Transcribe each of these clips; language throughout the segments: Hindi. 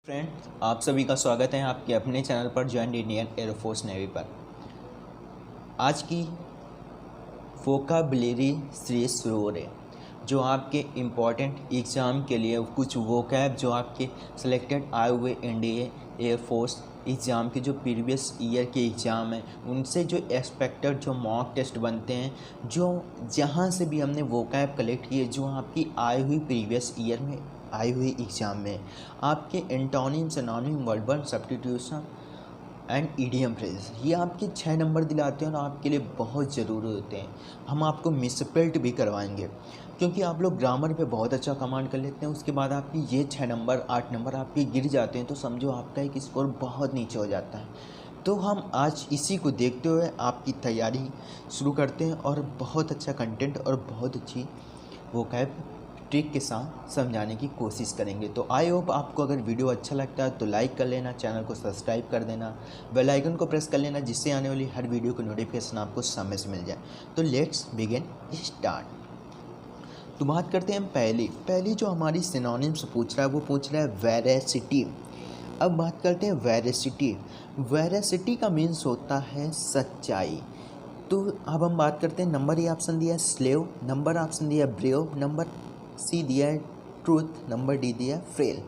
फ्रेंड्स, आप सभी का स्वागत है आपके अपने चैनल पर जॉइंट इंडियन एयरफोर्स नेवी पर। आज की वोकाबुलरी सीरीज शुरू हो रही है, जो आपके इम्पॉर्टेंट एग्ज़ाम के लिए कुछ वोकैब जो आपके सिलेक्टेड आए हुए इंडिया एयरफोर्स एग्ज़ाम के जो प्रीवियस ईयर के एग्ज़ाम हैं उनसे जो एक्सपेक्टेड जो मॉक टेस्ट बनते हैं, जो जहाँ से भी हमने वोकैब कलेक्ट किए जो आपकी आई हुई प्रीवियस ईयर में आई हुई एग्ज़ाम में आपके antonym synonym verbal substitution and idiom phrase ये आपके 6 नंबर दिलाते हैं और आपके लिए बहुत ज़रूरी होते हैं। हम आपको मिसपेल्ट भी करवाएंगे क्योंकि आप लोग ग्रामर पे बहुत अच्छा कमांड कर लेते हैं। उसके बाद आपकी ये 6 नंबर 8 नंबर आपके गिर जाते हैं तो समझो आपका एक स्कोर बहुत नीचे हो जाता है। तो हम आज इसी को देखते हुए आपकी तैयारी शुरू करते हैं और बहुत अच्छा कंटेंट और बहुत अच्छी वोकैब ट्रिक के साथ समझाने की कोशिश करेंगे। तो आई होप आपको अगर वीडियो अच्छा लगता है तो लाइक कर लेना, चैनल को सब्सक्राइब कर देना, बेल आइकन को प्रेस कर लेना, जिससे आने वाली हर वीडियो की नोटिफिकेशन आपको समय से मिल जाए। तो लेट्स बिगिन स्टार्ट। तो बात करते हैं हम पहली जो हमारी सिनोनिम्स पूछ रहा है वो पूछ रहा है वेरासिटी। अब बात करते हैं वेरासिटी। वेरासिटी का मीन्स होता है सच्चाई। तो अब हम बात करते हैं, नंबर ए ऑप्शन दिया है स्लेव, नंबर ऑप्शन दिया है ब्रेव, नंबर सी दिया है ट्रूथ, नंबर डी दिया है फ्रेल।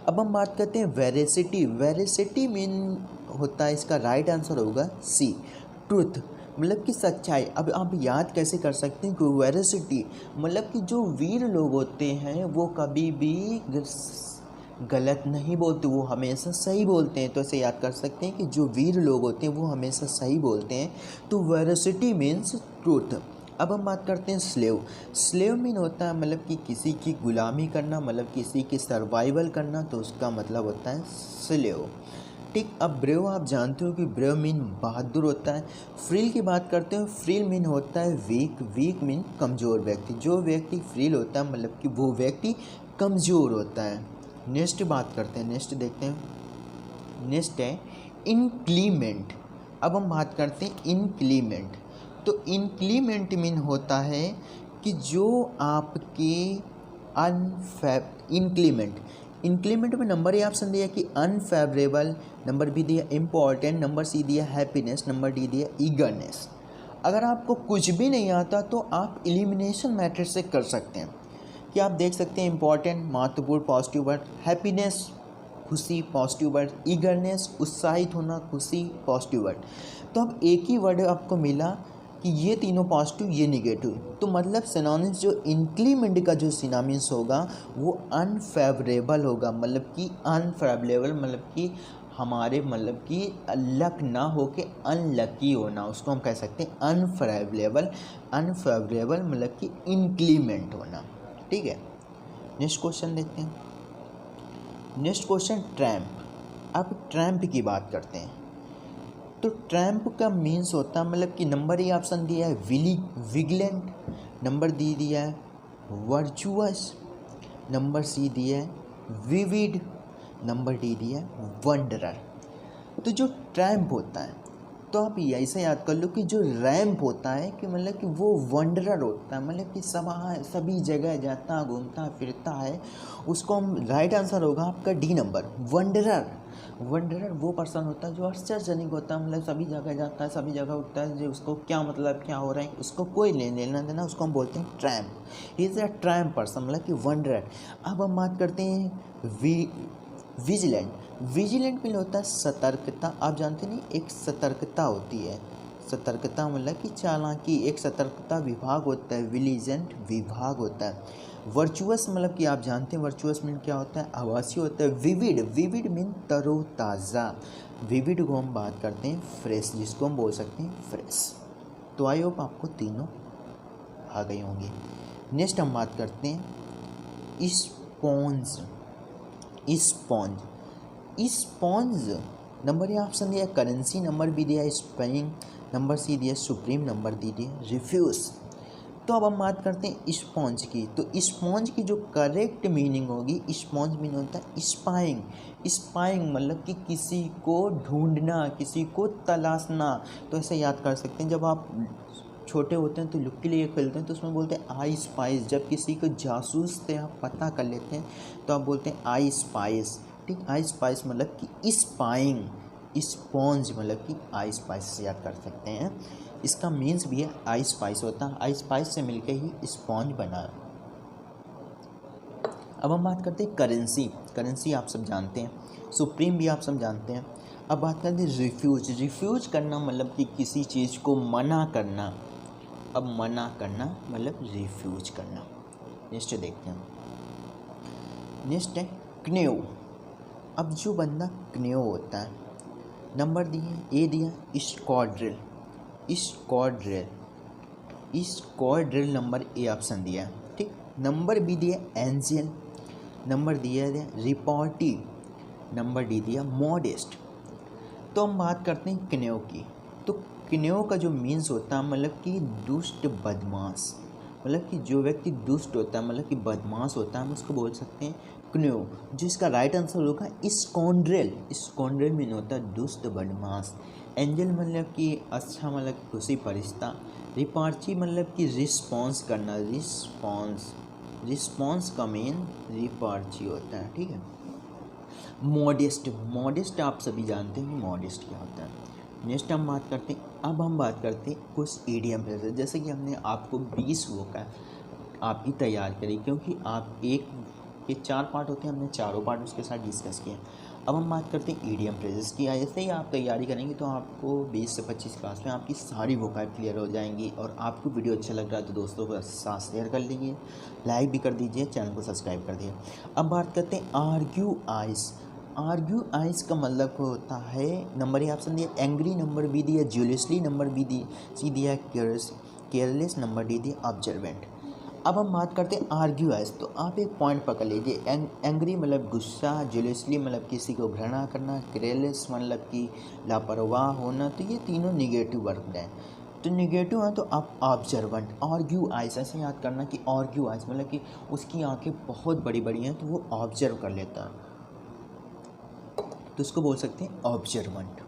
अब हम बात करते हैं वेरासिटी। वेरासिटी मीन होता है, इसका राइट आंसर होगा सी ट्रूथ, मतलब कि सच्चाई। अब आप याद कैसे कर सकते हैं कि वेरासिटी मतलब कि जो वीर लोग होते हैं वो कभी भी गलत नहीं बोलते, वो हमेशा सही बोलते हैं। तो ऐसे याद कर सकते हैं कि जो वीर लोग होते हैं वो हमेशा सही बोलते हैं। तो वेरासिटी मीन्स ट्रूथ। अब हम बात करते हैं स्लेव। स्लेव मीन होता है मतलब कि किसी की गुलामी करना, मतलब किसी की सर्वाइवल करना, तो उसका मतलब होता है स्लेव। ठीक। अब ब्रेव आप जानते हो कि ब्रेव मीन बहादुर होता है। फ्रील की बात करते हैं, फ्रील मीन होता है वीक, वीक मीन कमज़ोर व्यक्ति। जो व्यक्ति फ्रील होता है मतलब कि वो व्यक्ति कमज़ोर होता है। नेक्स्ट बात करते हैं, नेक्स्ट देखते हैं। नेक्स्ट है इनक्लीमेंट। अब हम बात करते हैं इनक्लीमेंट। तो इनक्लीमेंट मीन होता है कि जो आपके इनक्लीमेंट। इंक्लीमेंट में नंबर ए ऑप्शन दिया कि अनफेवरेबल, नंबर बी दिया इम्पॉर्टेंट, नंबर सी दिया हैप्पीनेस, नंबर डी दिया ईगरनेस। अगर आपको कुछ भी नहीं आता तो आप एलिमिनेशन मेथड से कर सकते हैं कि आप देख सकते हैं इम्पॉर्टेंट महत्वपूर्ण पॉजिटिव वर्ड, हैप्पीनेस खुशी पॉजिटिव वर्ड, ईगरनेस उत्साहित होना खुशी पॉजिटिव वर्ड। तो अब एक ही वर्ड आपको मिला कि ये तीनों पॉजिटिव ये निगेटिव, तो मतलब सिनोनिम्स जो इंक्लीमेंट का जो सिनोनिम्स होगा वो अनफेवरेबल होगा, मतलब कि अनफेवरेबल मतलब कि हमारे मतलब कि लक ना हो के अनलकी होना, उसको हम कह सकते हैं अनफेवरेबल। अनफेवरेबल मतलब कि इंक्लीमेंट होना। ठीक है। नेक्स्ट क्वेश्चन देखते हैं। Next question tramp. अब ट्रैम्प की बात करते हैं। तो ट्रैम्प का मीन्स होता है मतलब कि नंबर ए ऑप्शन दिया है विजिलेंट, नंबर डी दिया है वर्चुअस, नंबर सी दिया है विविड, नंबर डी दिया है वंडरर। तो जो ट्रैम्प होता है तो आप ऐसे याद कर लो कि जो रैम्प होता है कि मतलब कि वो वंडरर होता है, मतलब कि सभी जगह जाता घूमता फिरता है, उसको हम राइट आंसर होगा आपका डी नंबर वंडरर। वंडरर वो पर्सन होता है जो आश्चर्यजनक होता है, मतलब सभी जगह जाता है सभी जगह उठता है, जो उसको क्या मतलब क्या हो रहा है उसको कोई लेना देना, उसको हम बोलते हैं tramp. He is a tramp person मतलब कि वंडरर। अब हम बात करते हैं विजिलेंट। विजिलेंट में होता है सतर्कता। आप जानते नहीं एक सतर्कता होती है, सतर्कता मतलब कि चालाकी, एक सतर्कता विभाग होता है, विजिलेंट विभाग होता है। वर्चुअस मतलब कि आप जानते हैं वर्चुअस मीन क्या होता है, आवासीय होता है। विविड, विविड मीन तरोताज़ा। विविड को हम बात करते हैं फ्रेश, जिसको हम बोल सकते हैं फ्रेश। तो आई होप आपको तीनों आ गई होंगी। नेक्स्ट हम बात करते हैं sponge. Sponge, sponge number A option दिया करेंसी, नंबर बी दिया स्पेइंग, नंबर सी दिया सुप्रीम, नंबर डी दिया रिफ्यूज़। तो अब हम बात करते हैं स्पॉन्ज की। तो स्पॉन्ज की जो करेक्ट मीनिंग होगी, स्पॉन्ज मीनिंग होता है स्पाइंग। स्पाइंग मतलब कि किसी को ढूंढना, किसी को तलाशना। तो ऐसे याद कर सकते हैं, जब आप छोटे होते हैं तो लुक्की लिए खेलते हैं तो उसमें बोलते हैं आई स्पाइस। जब किसी को जासूस से आप पता कर लेते हैं तो आप बोलते हैं आई स्पाइस। ठीक, आई स्पाइस मतलब कि स्पाइंग, स्पॉन्ज मतलब कि आई स्पाइस से याद कर सकते हैं। इसका मीन्स भी है आई स्पाइस होता है, आई स्पाइस से मिलकर ही स्पॉन्ज बना। अब हम बात करते हैं करेंसी। करेंसी आप सब जानते हैं, सुप्रीम भी आप सब जानते हैं। अब बात करते हैं रिफ्यूज। रिफ्यूज करना मतलब कि किसी चीज़ को मना करना। अब मना करना मतलब रिफ्यूज करना। नेक्स्ट देखते हैं, नेक्स्ट है क्नेव। अब जो बंदा क्नेव होता है, नंबर दिए, ए दिया स्क्वाड्रिल, स्क्वाड्रिल, स्क्वाड्रिल नंबर ए ऑप्शन दिया है, ठीक। नंबर बी दिया एंजल, नंबर दिया रिपोर्टी, नंबर डी दिया मॉडेस्ट। तो हम बात करते हैं क्नेव की। तो क्नेव का जो मीन्स होता है मतलब कि दुष्ट बदमाश, मतलब कि जो व्यक्ति दुष्ट होता है मतलब कि बदमाश होता है, हम उसको बोल सकते हैं क्नेव। जो इसका राइट आंसर होगा स्कॉन्ड्रेल। स्कॉन्ड्रेल मीन होता है दुष्ट बदमाश। एंजल मतलब कि अच्छा, मतलब कि खुशी फरिश्ता। रिपार्ची मतलब कि रिस्पॉन्स करना, रिस्पॉन्स, रिस्पॉन्स का मेन रिपार्ची होता है, ठीक है। मॉडेस्ट, मॉडेस्ट आप सभी जानते हैं कि मॉडेस्ट क्या होता है। नेक्स्ट हम बात करते हैं, अब हम बात करते हैं कुछ ईडियम फ्रेजेस। जैसे कि हमने आपको 20 वोकैब आपकी तैयार करी, क्योंकि आप एक के 4 पार्ट होते हैं, हमने चारों पार्ट उसके साथ डिस्कस किए। अब हम बात करते हैं ईडियम फ्रेजेस की। ऐसे ही आप तैयारी करेंगे तो आपको 20 से 25 क्लास में आपकी सारी वोकैब क्लियर हो जाएंगी। और आपको वीडियो अच्छा लग रहा है तो दोस्तों के साथ शेयर कर लीजिए, लाइक भी कर दीजिए, चैनल को सब्सक्राइब कर दीजिए। अब बात करते हैं आर्ग्यू आइस। आर्ग्यू आइस का मतलब होता है, नंबर ए ऑप्शन दिया एंग्री, नंबर बी दिया ज्यूलियसली, नंबर बी दी सी दिया केयरलेस, नंबर डी दिया ऑब्जर्वेंट। अब हम बात करते हैं आर्ग्यू आइस। तो आप एक पॉइंट पकड़ लीजिए, एंग्री मतलब गुस्सा, ज्यूलियसली मतलब किसी को घृणा करना, केयरलेस मतलब कि लापरवाह होना। तो ये तीनों निगेटिव वर्ड हैं। तो निगेटिव है तो आप ऑब्जर्वेंट। आर्ग्यू आइस ऐसे याद करना कि आर्ग्यू आइस मतलब कि उसकी आंखें बहुत बड़ी बड़ी हैं तो वो ऑब्जर्व कर लेता है, तो इसको बोल सकते हैं ऑब्जर्वेंट।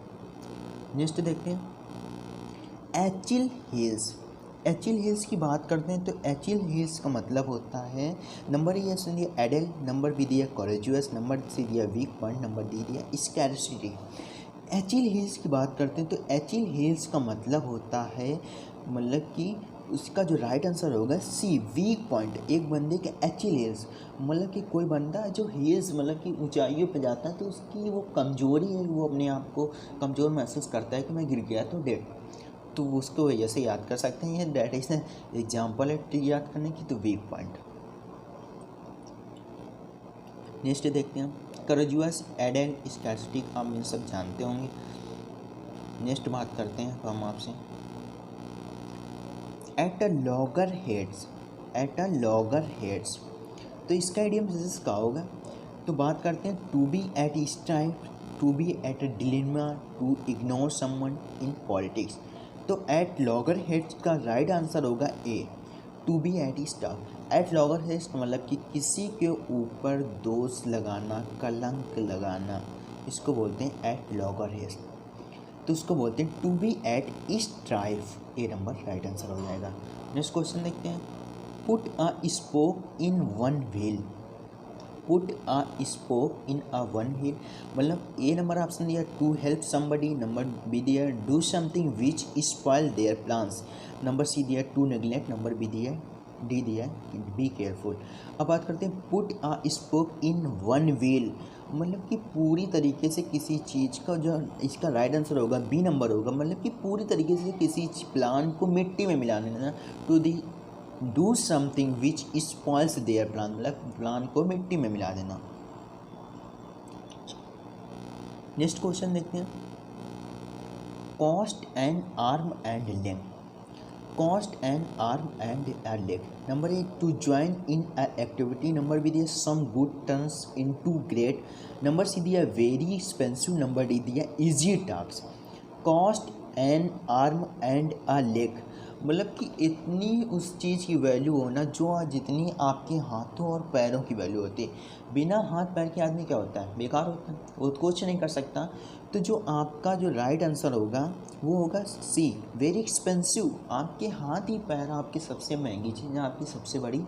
नेक्स्ट देखते हैं एचिल हिल्स। एचिल हिल्स की बात करते हैं तो एचिल हिल्स का मतलब होता है, नंबर ए ऑप्शन दिया एडल, नंबर बी दिया कोरेजुअस, नंबर सी दिया वीक पॉइंट, नंबर डी दिया स्कैरसिटी। एचिल हिल्स की बात करते हैं तो एचिल हिल्स का मतलब होता है, मतलब कि उसका जो राइट आंसर होगा सी वीक पॉइंट। एक बंदे के एचिल हिल्स मतलब कि कोई बंदा जो हिल्स मतलब कि ऊंचाइयों पे जाता है तो उसकी वो कमजोरी है, वो अपने आप को कमज़ोर महसूस करता है कि मैं गिर गया तो डेड, तो उसको वजह से याद कर सकते हैं। दैट इज एग्जाम्पल है याद करने की, तो वीक पॉइंट। नेक्स्ट देखते हैं कोरेजुअस, एडल, स्कैरसिटी, आप ये सब जानते होंगे। नेक्स्ट बात करते हैं हम आपसे at a logger heads, at a logger heads. तो इसका इडियम फ्रेजेस क्या होगा, तो बात करते हैं to be at strife, to be at a dilemma, to ignore someone in politics. तो एट लॉगर हेड्स का राइट आंसर होगा A, to be at staff. At loggerheads मतलब कि किसी के ऊपर दोष लगाना, कलंक लगाना, इसको बोलते हैं एट लॉगर हेड्स। तो उसको बोलते हैं to be at strife. A number right answer हो जाएगा। नेक्स्ट क्वेश्चन देखते हैं put a spoke in one wheel. Put a spoke in a one wheel मतलब ए नंबर ऑप्शन दिया to help somebody, number B दिया do something which spoil their plans, number C दिया टू नेग्लेक्ट, नंबर बी दिया डी दिया बी केयरफुल। अब बात करते हैं put a spoke in one wheel मतलब कि पूरी तरीके से किसी चीज़ का, जो इसका राइट आंसर होगा बी नंबर होगा, मतलब कि पूरी तरीके से किसी प्लान को मिट्टी में मिला देना। To the do something which spoils their plan मतलब प्लान को मिट्टी में मिला देना। नेक्स्ट क्वेश्चन देखते हैं cost and arm and leg. Cost and arm and a leg, number A to join in a activity, number B दिया some good turns into great, number C दिया वेरी एक्सपेंसिव, नंबर डी दिया easy task. Cost and arm and a leg मतलब कि इतनी उस चीज़ की वैल्यू हो ना जो आज जितनी आपके हाथों और पैरों की वैल्यू होती है। बिना हाथ पैर के आदमी क्या होता है, बेकार होता है, वो कुछ नहीं कर सकता। तो जो आपका जो राइट आंसर होगा वो होगा सी, वेरी एक्सपेंसिव। आपके हाथ ही पैर आपकी सबसे महंगी चीज़ है, आपकी सबसे बड़ी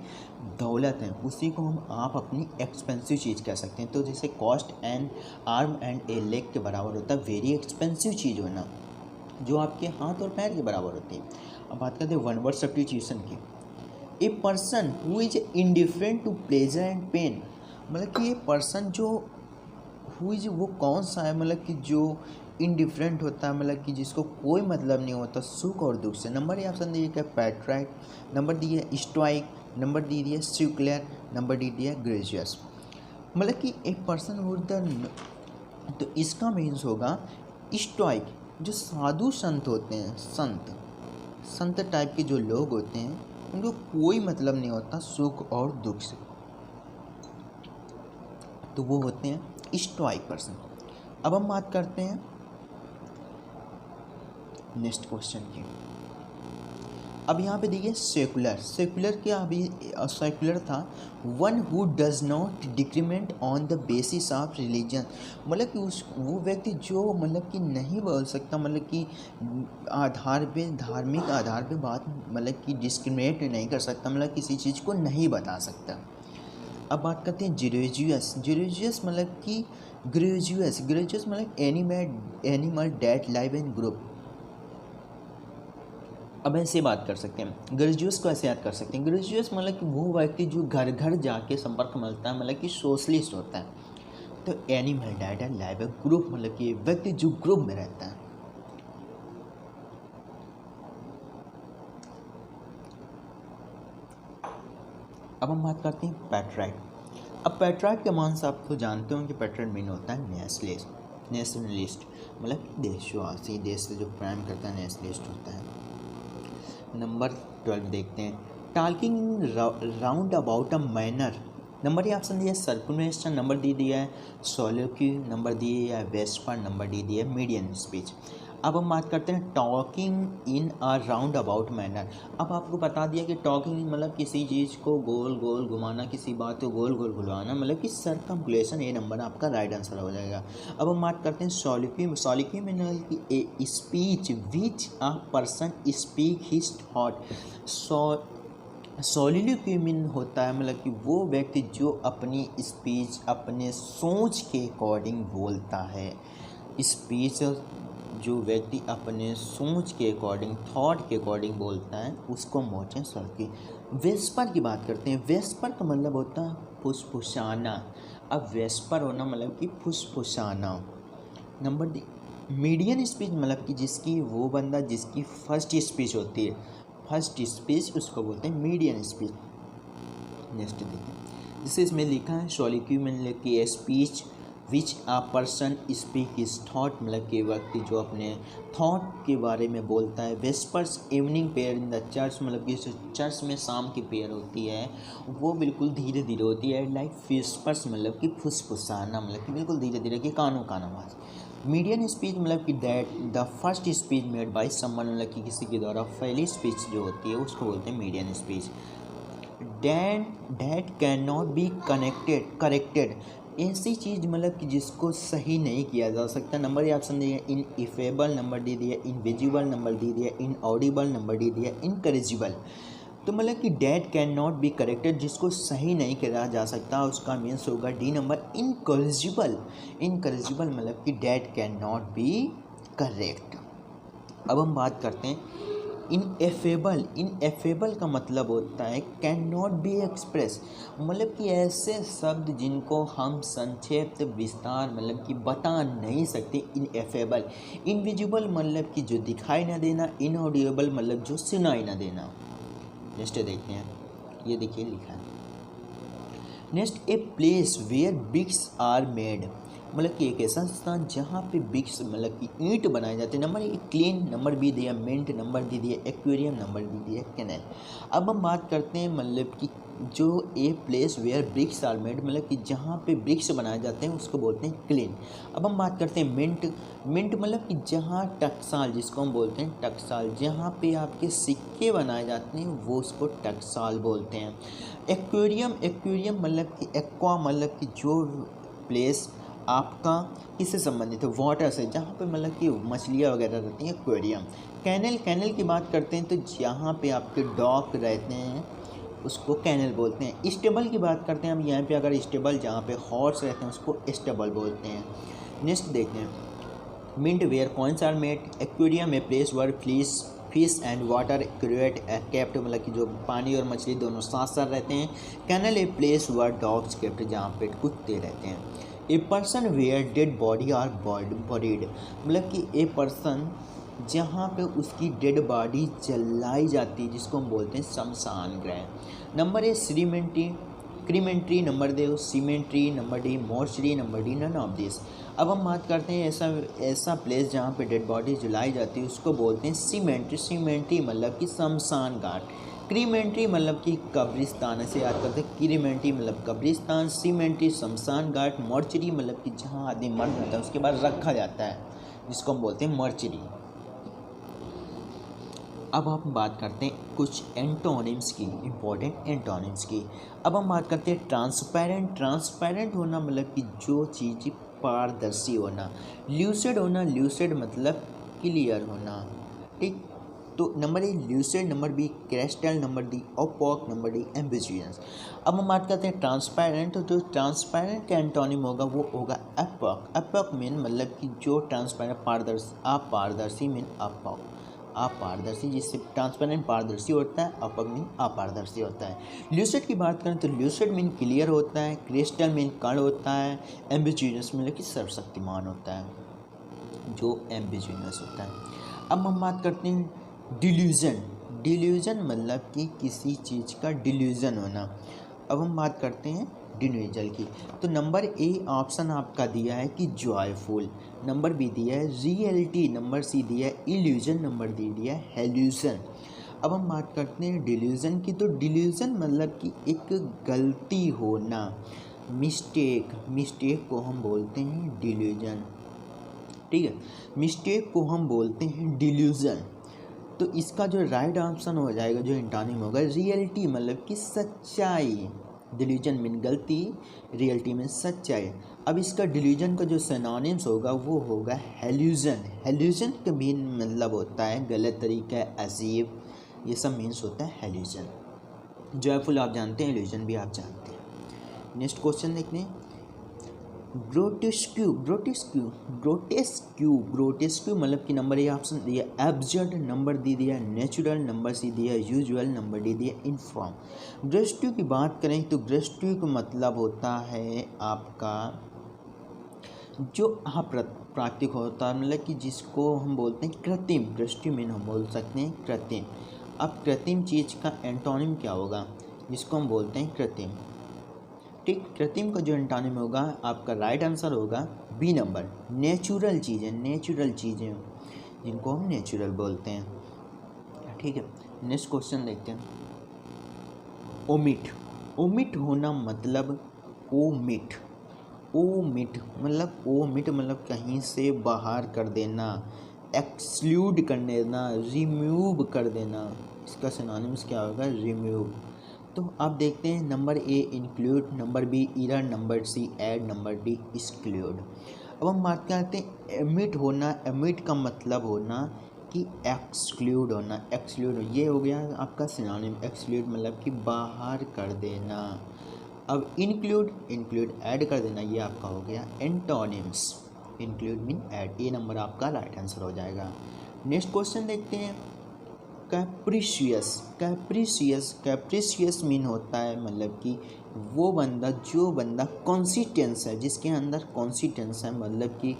दौलत है, उसी को हम आप अपनी एक्सपेंसिव चीज़ कह सकते हैं। तो जैसे cost N arm and A leg के बराबर होता है वेरी एक्सपेंसिव चीज़ होना, जो आपके हाथ और पैर के बराबर होती है। अब बात करते हैं वन वर्ड सब्स्टिट्यूशन की। A person who is indifferent to pleasure and pain, मतलब कि ये पर्सन जो हु इज वो कौन सा है, मतलब कि जो इनडिफरेंट होता है, मतलब कि जिसको कोई मतलब नहीं होता सुख और दुख से। नंबर ये ऑप्शन दिए क्या, पैट्राइट, नंबर डी है स्टोइक, नंबर डी दिया सेक्युलर, नंबर डी दिया ग्रेजियस। मतलब कि एक पर्सन वुड द, तो इसका मीन्स होगा स्टोइक, जो साधु संत होते हैं, संत टाइप के जो लोग होते हैं उनको कोई मतलब नहीं होता सुख और दुख से, तो वो होते हैं स्टोइक पर्सन। अब हम बात करते हैं नेक्स्ट क्वेश्चन की। अब यहाँ पे देखिए सेक्युलर क्या, अभी सेक्युलर था one who does not decrement on the basis of religion, मतलब कि उस वो व्यक्ति जो मतलब कि नहीं बोल सकता, मतलब कि आधार पे, धार्मिक आधार पे बात, मतलब कि डिस्क्रिमिनेट नहीं कर सकता, मतलब किसी चीज़ को नहीं बता सकता। अब बात करते हैं ग्रेजुअस मतलब कि ग्रेजुअस मतलब animal that live in group. अब ऐसे बात कर सकते हैं, ग्रेजुअस को ऐसे याद कर सकते हैं, ग्रेजुअस मतलब कि वो व्यक्ति जो घर घर जाके संपर्क मिलता है, मतलब कि सोशलिस्ट होता है। तो एनिमल डेटा लाइव है ग्रुप, मतलब कि व्यक्ति जो ग्रुप में रहता है। अब हम बात करते हैं पैट्राइट। अब पैट्राइट के मान से आप तो जानते हो कि पैट्राइट मीन होता है नेशनलिस्ट, मतलब देशवासी, देश से जो प्राइम करता है नेशनलिस्ट होता है। नंबर 12 देखते हैं, talking round about a manner. Number A option दिया है सर्कुलेशन, नंबर डी दिया है सोलोक्यू, नंबर डी है वेस्पर, नंबर डी दिया है मीडियन स्पीच। अब हम बात करते हैं talking in a round about manner. अब आपको बता दिया कि टॉकिंग मतलब किसी चीज़ को गोल गोल घुमाना, किसी बात को गोल गोल घुमाना, मतलब कि सर्कमपुलेशन, ये नंबर आपका राइट आंसर हो जाएगा। अब हम बात करते हैं सॉलिक्यू में a speech which a person speak his thought. Soliloquy mean होता है मतलब कि वो व्यक्ति जो अपनी स्पीच अपने सोच के अकॉर्डिंग बोलता है। स्पीच जो व्यक्ति अपने सोच के अकॉर्डिंग, थॉट के अकॉर्डिंग बोलता है उसको हम बोलते हैं सॉलिक्यू। वेस्पर की बात करते हैं, वेस्पर का मतलब होता है फुसफुसाना। अब वेस्पर होना मतलब कि फुसफुसाना। नंबर डी मीडियन स्पीच मतलब कि जिसकी वो बंदा जिसकी फर्स्ट स्पीच होती है, फर्स्ट स्पीच उसको बोलते हैं मीडियन स्पीच। नेक्स्ट देखिए, जिसे इसमें लिखा है सॉलिक्यू में मतलब कि speech which uh person speak is thought, मतलब कि व्यक्ति जो अपने थॉट के बारे में बोलता है। Vespers evening prayer in the church, मतलब कि चर्च में शाम की प्रेयर होती है वो बिल्कुल धीरे धीरे होती है। लाइक विस्पर्स मतलब कि फुसफुसाना, मतलब कि बिल्कुल धीरे धीरे कि कानों कान आवाज़। मीडियन स्पीच मतलब कि that the first speech made by someone, मतलब कि किसी के द्वारा पहली स्पीच जो होती है उसको बोलते हैं median speech. That can not be corrected, ऐसी चीज़ मतलब कि जिसको सही नहीं किया जा सकता। नंबर ये ऑप्शन दिया इन इफेबल, नंबर डी दिया इनविजिबल, नंबर डी दिया इन ऑडिबल, नंबर डी दिया इनकरेजिबल। तो मतलब कि that can not be corrected, जिसको सही नहीं किया जा सकता, उसका मीन्स होगा डी नंबर इनकरेजिबल। इनकरेजिबल मतलब कि that can not be correct. अब हम बात करते हैं इनएफेबल का मतलब होता है कैन नॉट बी एक्सप्रेस, मतलब कि ऐसे शब्द जिनको हम संक्षेप विस्तार मतलब कि बता नहीं सकते, इनएफेबल। इनविजिबल मतलब कि जो दिखाई ना देना, इनऑडिबल मतलब जो सुनाई ना देना। नेक्स्ट देखते हैं, ये देखिए लिखा है next a place where bricks are made, मतलब कि एक ऐसा स्थान जहाँ पे ब्रिक्स मतलब कि ईंट बनाए जाते हैं। Number A kiln, number B दिया मिंट, नंबर डी दिया एक्वेरियम, नंबर डी दिया कैनल। अब हम बात करते हैं मतलब कि जो a place where bricks are made, मतलब कि जहाँ पे ब्रिक्स बनाए जाते हैं उसको बोलते हैं क्लेन। अब हम बात करते हैं मिंट। मिंट मतलब कि जहाँ टकसाल, जिसको हम बोलते हैं टकसाल, जहाँ पे आपके सिक्के बनाए जाते हैं वो उसको टकसाल बोलते हैं। एक्वेरियम, एक्वेरियम मतलब कि एक्वा मतलब कि जो प्लेस आपका किससे संबंधित है, वाटर से, जहाँ पे मतलब कि मछलियाँ वगैरह रहती हैं, एक्वेरियम। कैनल, कैनल की बात करते हैं तो जहाँ पे आपके डॉक रहते हैं उसको कैनल बोलते हैं। स्टेबल की बात करते हैं हम, यहाँ पे अगर स्टेबल जहाँ पे हॉर्स रहते हैं उसको स्टेबल बोलते हैं। नेक्स्ट देखते हैं, mint where coins are made, aquarium a place where fish and water creature kept, मतलब कि जो पानी और मछली दोनों साथ साथ रहते हैं। Kennel a place where dogs kept, जहाँ पे कुत्ते रहते हैं। A person where dead body are buried, मतलब कि ए पर्सन जहाँ पे उसकी डेड बॉडी जलाई जाती है जिसको हम बोलते हैं शमशान गृह। Number A cemetery, crematory, number दे cemetery, number D mortuary, number D none of this. अब हम बात करते हैं ऐसा प्लेस जहाँ पे डेड बॉडी जलाई जाती है उसको बोलते हैं सीमेंट्री। सीमेंट्री मतलब कि शमशान घाट। क्रीमेंट्री मतलब कि कब्रिस्तान, ऐसे याद करते हैं, क्रीमेंट्री मतलब कब्रिस्तान, सीमेंट्री शमशान घाट, मॉर्चरी मतलब कि जहाँ आदमी मर जाता है उसके बाद रखा जाता है जिसको हम बोलते हैं मॉर्चरी। अब हम बात करते हैं कुछ एंटोनिम्स की, इम्पॉर्टेंट एंटोनिम्स की। अब हम बात करते हैं ट्रांसपेरेंट। ट्रांसपेरेंट होना मतलब कि जो चीज़ पारदर्शी होना। ल्यूसिड होना, ल्यूसिड मतलब क्लियर होना, ठीक। तो number A lucid, number B crystal, number D opaque, number D ambiguous. अब हम बात करते हैं ट्रांसपेरेंट, तो जो ट्रांसपेरेंट का एंटोनिम होगा वो होगा ओपेक। ओपेक मीन मतलब कि जो ट्रांसपेरेंट पारदर्शी, अपारदर्शी मीन ओपेक, अपारदर्शी, जिससे ट्रांसपेरेंट पारदर्शी होता है, ओपेक मीन अपारदर्शी होता है। ल्यूसिड की बात करें तो ल्यूसिड मीन क्लियर होता है, क्रिस्टल मीन कण होता है, एम्बिग्यूअस मतलब कि सर्वशक्तिमान होता है, जो एम्बिग्यूअस होता है। अब हम बात करते हैं डिल्यूजन। डिल्यूजन मतलब कि किसी चीज़ का डिल्यूजन होना। अब हम बात करते हैं डिन्यूजल की, तो नंबर ए ऑप्शन आपका दिया है कि जॉयफुल, नंबर बी दिया है रियलिटी, नंबर सी दिया है इल्यूजन, नंबर डी दिया है हेल्यूजन। अब हम बात करते हैं डिल्यूजन की, तो डिल्यूजन मतलब कि एक गलती होना, मिस्टेक, मिस्टेक को हम बोलते हैं डिल्यूजन, ठीक है, मिस्टेक को हम बोलते हैं डिल्यूजन। तो इसका जो राइट ऑप्शन हो जाएगा, जो एंटोनिम होगा, रियलिटी मतलब कि सच्चाई, डिल्यूजन मीन गलती, रियलिटी में सच्चाई। अब इसका डिल्यूजन का जो सिनोनिम्स होगा वो होगा हेल्यूजन। हेल्यूजन का मीन मतलब होता है गलत तरीका, अजीब, ये सब मीन्स होता है हेल्यूजन। जॉयफुल आप जानते हैं, हेल्यूजन भी आप जानते हैं। नेक्स्ट क्वेश्चन देखते हैं, ग्रोटेस्क्यू, ग्रोटेस्क्यू, ग्रोटेस्क्यू, ग्रोटेस्क्यू मतलब कि नंबर ए ऑप्शन दिया एब्जर्ड, नंबर डी दिया नेचुरल, नंबर सी दिया यूजुअल, नंबर डी दिया इनफॉर्म। ग्रेस्ट्यू की बात करें तो ग्रेस्ट्यू का मतलब होता है आपका जो प्राकृतिक होता है, मतलब कि जिसको हम बोलते हैं कृत्रिम। ग्रेस्ट्यू मीन हम बोल सकते हैं कृत्रिम। अब कृत्रिम चीज़ का एंटोनिम क्या होगा, जिसको हम बोलते हैं कृत्रिम, ठीक। कृत्रिम का जो एंटोनिम होगा आपका राइट आंसर होगा बी नंबर, नेचुरल चीज़ें, नेचुरल चीज़ें जिनको हम नेचुरल बोलते हैं, ठीक है। नेक्स्ट क्वेश्चन देखते हैं, ओमिट। ओमिट होना मतलब ओमिट, ओमिट मतलब कहीं से बाहर कर देना, एक्सक्लूड कर देना, रिमूव कर देना, इसका सिनोनिम्स क्या होगा, रिमूव। तो आप देखते हैं number A include, number B error, number C add, number D exclude. अब हम बात करते हैं एमिट होना। एमिट का मतलब होना कि एक्सक्लूड होना, एक्सक्लूड, ये हो गया आपका सिनोनिम। एक्सक्लूड मतलब कि बाहर कर देना। अब इंक्लूड, इंक्लूड ऐड कर देना, ये आपका हो गया एंटोनिम्स। इंक्लूड मीन ऐड, ये नंबर आपका राइट आंसर हो जाएगा। नेक्स्ट क्वेश्चन देखते हैं, कैप्रिशियस। कैप्रिशियस, कैप्रिशियस मीन होता है मतलब कि वो बंदा, जो बंदा कॉन्सिस्टेंस है, जिसके अंदर कॉन्सिस्टेंस है, मतलब कि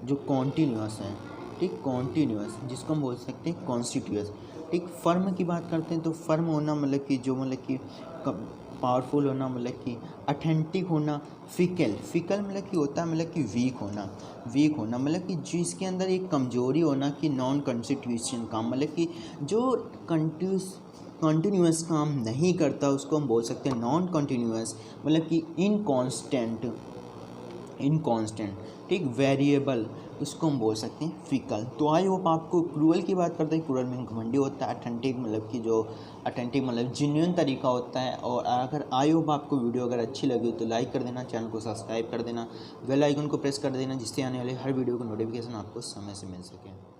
जो कॉन्टीन्यूअस है, ठीक, कॉन्टीन्यूअस, जिसको हम बोल सकते हैं कॉन्स्टिट्यूअस, ठीक। फर्म की बात करते हैं तो फर्म होना मतलब कि जो मतलब कि पावरफुल होना, मतलब कि अथेंटिक होना। फिकल, फिकल मतलब कि होता है मतलब कि वीक होना, वीक होना मतलब कि जिसके अंदर एक कमजोरी होना, कि नॉन कंस्टिट्यूशन का मतलब कि जो कंट्यूस कंटिन्यूस काम नहीं करता उसको हम बोल सकते हैं नॉन कंटिन्यूस, मतलब कि इनकांस्टेंट, ठीक। वेरिएबल उसको हम बोल सकते हैं फिकल। तो आई होप आपको क्रूअल की बात करते हैं, क्रूअल में घमंडी होता है, अथेंटिक मतलब कि जो अथेंटिक मतलब जेन्युइन तरीका होता है। और अगर आई होप आपको वीडियो अगर अच्छी लगी तो लाइक कर देना, चैनल को सब्सक्राइब कर देना, बेल आइकन को प्रेस कर देना, जिससे आने वाले हर वीडियो का नोटिफिकेशन आपको समय से मिल सके।